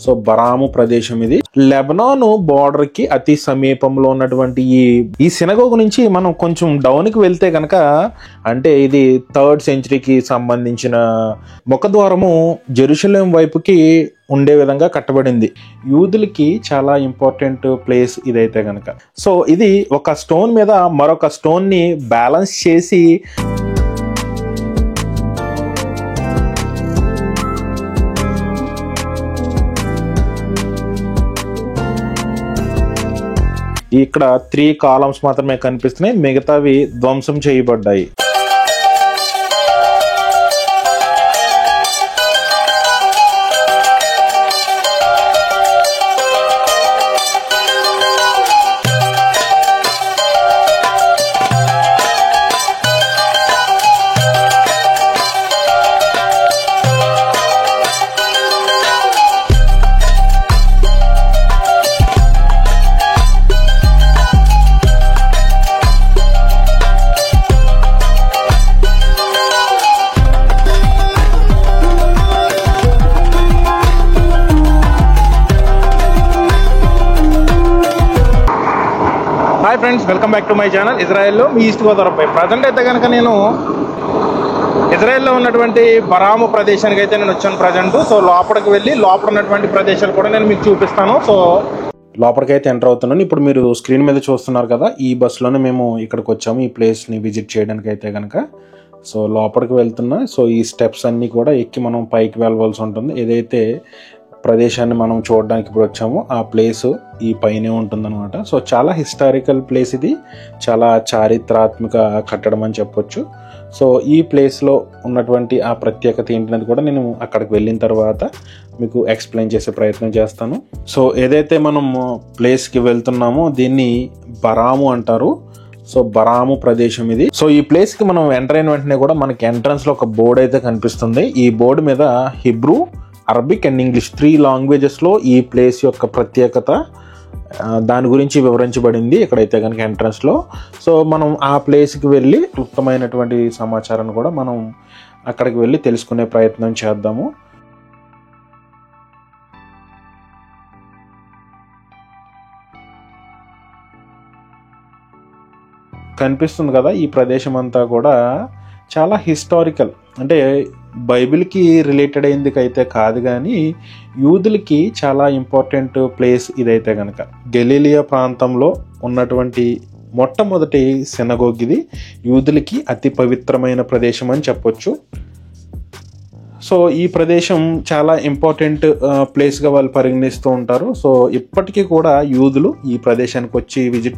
So బరాము ప్రదేశం ఇది Lebanon border కి అతి సమీపంలో ఉన్నటువంటి ఈ సినగోగు నుంచి మనం కొంచెం డౌన్ కి వెళ్తే కనుక అంటే ఇది 3rd సెంచరీకి సంబంధించిన ముఖద్వారము జెరూసలేం వైపుకి ఉండే విధంగా కట్టబడింది. యూదులకి చాలా ఇంపార్టెంట్ ప్లేస్ ఇదైతే కనుక. సో ఇది ఒక స్టోన్ మీద మరొక స్టోన్ ని బ్యాలెన్స్ చేసి ఇక్కడ 3 కాలమ్స్ మాత్రమే కనిపిస్తున్నాయి, మిగతావి ధ్వంసం చేయబడ్డాయి. Hi friends, welcome back to my channel ఇజ్రాయెల్లో మీ ఈస్ట్ గోదావరి. ప్రజెంట్ అయితే కనుక నేను ఇజ్రాయెల్లో ఉన్నటువంటి బరాము ప్రదేశానికి అయితే నేను వచ్చాను ప్రజెంట్. సో లోపలికి వెళ్ళి లోపల ఉన్నటువంటి ప్రదేశాలు కూడా నేను మీకు చూపిస్తాను. సో లోపలికి అయితే ఎంటర్ అవుతున్నాను. ఇప్పుడు మీరు స్క్రీన్ మీద చూస్తున్నారు కదా, ఈ బస్సులోనే మేము ఇక్కడికి వచ్చాము ఈ ప్లేస్ని విజిట్ చేయడానికి అయితే కనుక. సో లోపలికి వెళ్తున్నా. సో ఈ స్టెప్స్ అన్నీ కూడా ఎక్కి మనం పైకి వెళ్ళవలసి ఉంటుంది. ఏదైతే ప్రదేశాన్ని మనం చూడడానికి ఇప్పుడు వచ్చామో ఆ ప్లేస్ ఈ పైనే ఉంటుందన్నమాట. సో చాలా హిస్టారికల్ ప్లేస్ ఇది, చాలా చారిత్రాత్మక కట్టడం అని చెప్పొచ్చు. సో ఈ ప్లేస్లో ఉన్నటువంటి ఆ ప్రత్యేకత ఏంటనేది కూడా నేను అక్కడికి వెళ్ళిన తర్వాత మీకు ఎక్స్ప్లెయిన్ చేసే ప్రయత్నం చేస్తాను. సో ఏదైతే మనం ప్లేస్కి వెళ్తున్నామో దీన్ని బరాము అంటారు. సో బరాము ప్రదేశం ఇది. సో ఈ ప్లేస్ కి మనం ఎంటర్ అయిన వెంటనే కూడా మనకి ఎంట్రన్స్ లో ఒక బోర్డు అయితే కనిపిస్తుంది. ఈ బోర్డు మీద Hebrew, Arabic and English 3 languages లో ఈ ప్లేస్ యొక్క ప్రత్యేకత దాని గురించి వివరించబడింది ఇక్కడైతే కనుక ఎంట్రన్స్ లో. సో మనం ఆ ప్లేస్ కి వెళ్ళి క్లుప్తమైనటువంటి సమాచారాన్ని కూడా మనం అక్కడికి వెళ్ళి తెలుసుకునే ప్రయత్నం చేద్దాము. కనిపిస్తుంది కదా, ఈ ప్రదేశం అంతా కూడా చాలా హిస్టారికల్, అంటే బైబిల్కి రిలేటెడ్ అయిందికైతే కాదు కానీ యూదులకి చాలా ఇంపార్టెంట్ ప్లేస్ ఇదైతే కనుక. గలిలియా ప్రాంతంలో ఉన్నటువంటి మొట్టమొదటి సినగోగ్ ఇది. యూదులకి అతి పవిత్రమైన ప్రదేశం అని చెప్పొచ్చు. సో ఈ ప్రదేశం చాలా ఇంపార్టెంట్ ప్లేస్గా వాళ్ళు పరిగణిస్తూ ఉంటారు. సో ఇప్పటికీ కూడా యూదులు ఈ ప్రదేశానికి వచ్చి విజిట్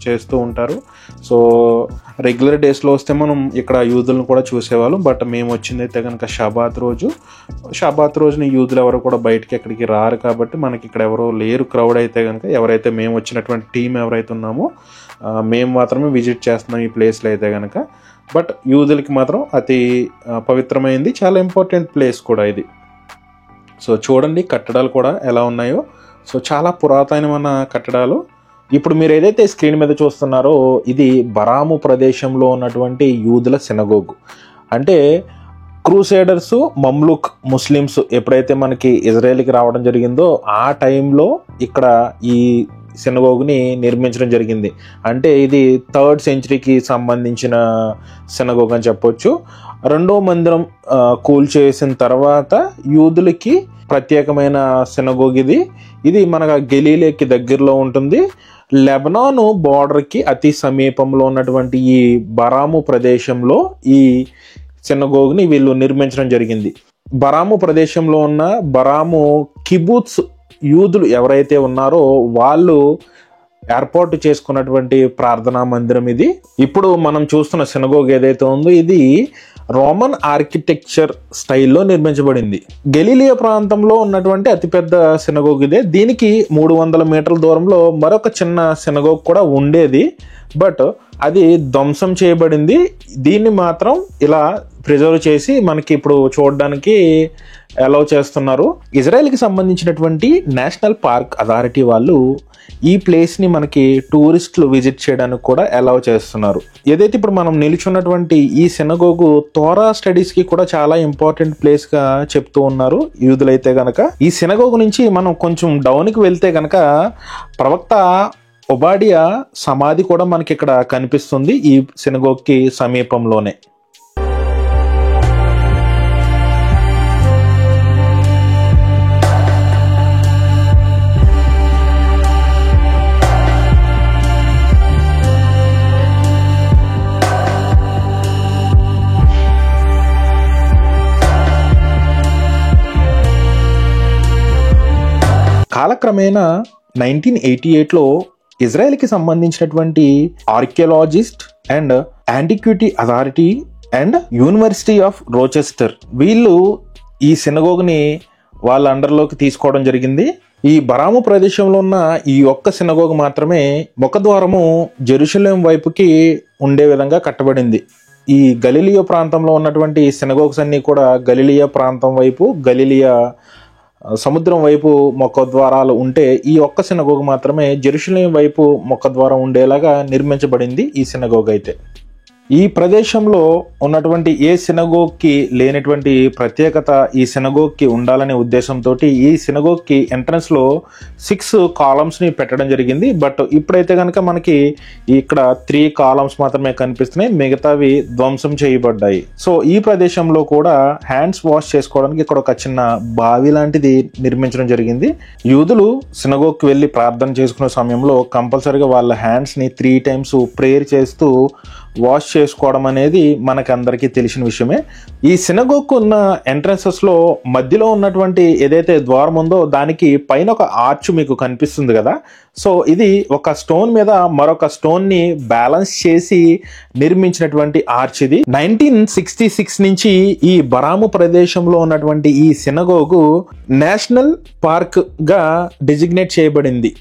చేస్తూ ఉంటారు. సో రెగ్యులర్ డేస్లో వస్తే మనం ఇక్కడ యూదులను కూడా చూసేవాళ్ళం. బట్ మేము వచ్చిందైతే కనుక షబాత్ రోజున యూదులు ఎవరు కూడా బయటికి ఎక్కడికి రారు కాబట్టి మనకి ఇక్కడ ఎవరో లేరు క్రౌడ్ అయితే కనుక. ఎవరైతే మేము వచ్చినటువంటి టీం ఎవరైతే ఉన్నామో మేము మాత్రమే విజిట్ చేస్తున్నాం ఈ ప్లేస్లో అయితే కనుక. బట్ యూదులకి మాత్రం అతి పవిత్రమైంది, చాలా ఇంపార్టెంట్ ప్లేస్ కూడా ఇది. సో చూడండి కట్టడాలు కూడా ఎలా ఉన్నాయో. సో చాలా పురాతనమైన కట్టడాలు. ఇప్పుడు మీరు ఏదైతే స్క్రీన్ మీద చూస్తున్నారో ఇది బరాము ప్రదేశంలో ఉన్నటువంటి యూదుల సినగోగు. అంటే క్రూసేడర్స్, మమ్లూక్ ముస్లిమ్స్ ఎప్పుడైతే మనకి ఇజ్రాయెల్కి రావడం జరిగిందో ఆ టైంలో ఇక్కడ ఈ సినగోగుని నిర్మించడం జరిగింది. అంటే ఇది 3rd సెంచరీకి సంబంధించిన సినగోగ్ అని చెప్పొచ్చు. 2వ మందిరం కూల్చేసిన తర్వాత యూదులకి ప్రత్యేకమైన సినగోగ్ ఇది. ఇది మన గలీలియాకి దగ్గరలో ఉంటుంది. లెబనాన్ బోర్డర్కి అతి సమీపంలో ఉన్నటువంటి ఈ బరాము ప్రదేశంలో ఈ సినగోగ్ని వీళ్ళు నిర్మించడం జరిగింది. బరాము ప్రదేశంలో ఉన్న బరాము కిబూత్స్ యూదులు ఎవరైతే ఉన్నారో వాళ్ళు ఏర్పాటు చేసుకున్నటువంటి ప్రార్థనా మందిరం ఇది. ఇప్పుడు మనం చూస్తున్న సినగోగ్ ఏదైతే ఉందో ఇది రోమన్ ఆర్కిటెక్చర్ స్టైల్లో నిర్మించబడింది. గలీలియా ప్రాంతంలో ఉన్నటువంటి అతిపెద్ద సినగోగ్ ఇదే. దీనికి 300 మీటర్ల దూరంలో మరొక చిన్న సినగోగ్ కూడా ఉండేది, బట్ అది ధ్వంసం చేయబడింది. దీన్ని మాత్రం ఇలా ప్రిజర్వ్ చేసి మనకి ఇప్పుడు చూడడానికి అలౌ చేస్తున్నారు. ఇజ్రాయెల్కి సంబంధించినటువంటి నేషనల్ పార్క్ అథారిటీ వాళ్ళు ఈ ప్లేస్ని మనకి టూరిస్టులు విజిట్ చేయడానికి కూడా అలౌ చేస్తున్నారు. ఏదైతే ఇప్పుడు మనం నిల్చున్నటువంటి ఈ సినగోగు తోరా స్టడీస్కి కూడా చాలా ఇంపార్టెంట్ ప్లేస్గా చెప్తూ ఉన్నారు యూదులైతే గనక. ఈ సినగోగు నుంచి మనం కొంచెం డౌన్కి వెళ్తే గనక ప్రవక్త ఒబాడియా సమాధి కూడా మనకి ఇక్కడ కనిపిస్తుంది ఈ సినగోగ్కి సమీపంలోనే. కాలక్రమేణా 1988లో ఇజ్రాయెల్కి సంబంధించినటువంటి archaeologist and antiquity authority and university of Rochester వీళ్ళు ఈ సినగోగ్ని వాళ్ళ అండర్లోకి తీసుకోవడం జరిగింది. ఈ బరాము ప్రదేశంలో ఉన్న ఈ ఒక్క సినగోగు మాత్రమే ముఖద్వారము జెరూసలేం వైపుకి ఉండే విధంగా కట్టబడింది. ఈ గలిలియా ప్రాంతంలో ఉన్నటువంటి సినగోగ్స్ అన్ని కూడా గలిలియా ప్రాంతం వైపు, గలిలియా సముద్రం వైపు ముఖద్వారాలు ఉంటే ఈ ఒక్క సినగోగు మాత్రమే జెరూసలేం వైపు ముఖద్వారం ఉండేలాగా నిర్మించబడింది ఈ సినగోగ్ అయితే. ఈ ప్రదేశంలో ఉన్నటువంటి ఏ సినగోగ్కి లేనటువంటి ప్రత్యేకత ఈ సినగోగ్కి ఉండాలనే ఉద్దేశంతో ఈ సినగోగ్కి ఎంట్రన్స్లో 6 కాలమ్స్ని పెట్టడం జరిగింది. బట్ ఇప్పుడైతే కనుక మనకి ఇక్కడ 3 కాలమ్స్ మాత్రమే కనిపిస్తున్నాయి, మిగతావి ధ్వంసం చేయబడ్డాయి. సో ఈ ప్రదేశంలో కూడా హ్యాండ్స్ వాష్ చేసుకోవడానికి ఇక్కడ ఒక చిన్న బావి లాంటిది నిర్మించడం జరిగింది. యూదులు సినగోగ్కి వెళ్ళి ప్రార్థన చేసుకునే సమయంలో కంపల్సరీగా వాళ్ళ హ్యాండ్స్ని 3 టైమ్స్ ప్రేయర్ చేస్తూ వాష్ చేసుకోవడం అనేది మనకందరికీ తెలిసిన విషయమే. ఈ సినగోగ్కు ఉన్న ఎంట్రన్సెస్లో మధ్యలో ఉన్నటువంటి ఏదైతే ద్వారం ఉందో దానికి పైన ఒక ఆర్చ్ మీకు కనిపిస్తుంది కదా. సో ఇది ఒక స్టోన్ మీద మరొక స్టోన్ని బ్యాలెన్స్ చేసి నిర్మించినటువంటి ఆర్చ్ ఇది. 1966 నుంచి ఈ బరాము ప్రదేశంలో ఉన్నటువంటి ఈ సినగోగు నేషనల్ పార్క్ గా డిజిగ్నేట్ చేయబడింది.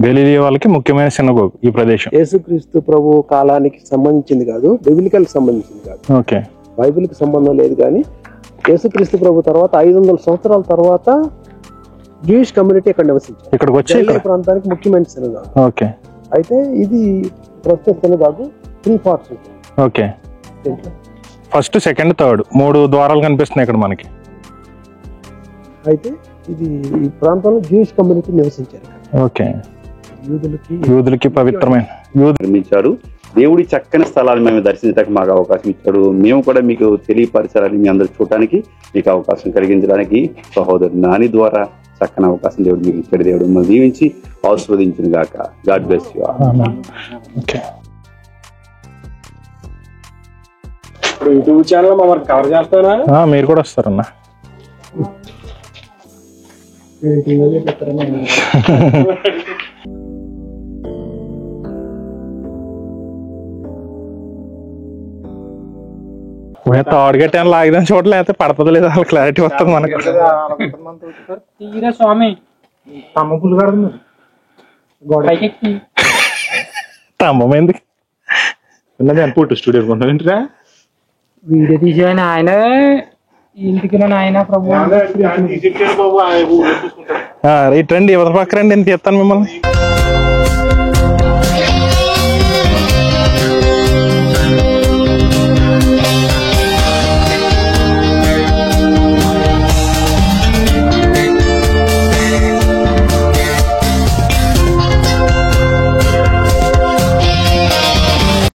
గలిలియా వాళ్ళకి ముఖ్యమైన సినగోగ్ ఈ ప్రదేశం. యేసుక్రీస్తు ప్రభు కాలానికి సంబంధించింది కాదు, బిబిలికల్ సంబంధించింది కాదు. ఓకే, బైబిల్ కి సంబంధం లేదు. కానీ యేసుక్రీస్తు ప్రభు తర్వాత 500 సంవత్సరాల తర్వాత జూయిష్ కమ్యూనిటీ ఇక్కడ నివసించారు. ఇక్కడికి వచ్చి ప్రాంతానికి ముఖ్యమైన సినగాగు. ఓకే, అయితే ఇది ప్రస్తుత సినగాగు 3 పార్ట్స్ ఉంటుంది. ఓకే, ఫస్ట్, సెకండ్, థర్డ్ 3 ద్వారాలు కనిపిస్తున్నాయి ఇక్కడ మనకి. అయితే ఇది ఈ ప్రాంతంలో జూయిష్ కమ్యూనిటీ నివసించారు. ఓకే, యూదులకి పవిత్రమైన నిర్మించారు. దేవుడి చక్కని స్థలాలు మేము దర్శించడానికి మాకు అవకాశం ఇచ్చాడు. మేము కూడా మీకు తెలియపరచాలని, మీ అందరూ చూడటానికి మీకు అవకాశం కలిగించడానికి సహోదరు నాని ద్వారా చక్కని అవకాశం దేవుడు మీకు ఇచ్చాడు. దేవుడు మిమ్మల్ని దీవించి ఆశీర్వదించును గాక. God bless you. Okay, YouTube channel మమ్మల్ని కవర్ చేస్తారా? మీరు కూడా వస్తారన్నా. తాడుగట్టాను లాగదని చూడలే, అయితే పడుతుంది లేదా అసలు క్లారిటీ వస్తుంది మనకు. స్వామి స్తంభం ఎందుకు వీడియో తీసేవాడిని ఆయన ఇంటికి నాయన ప్రభు రైట్ రండి, ఎవరి పక్క రండి, నేను తీస్తాను మిమ్మల్ని.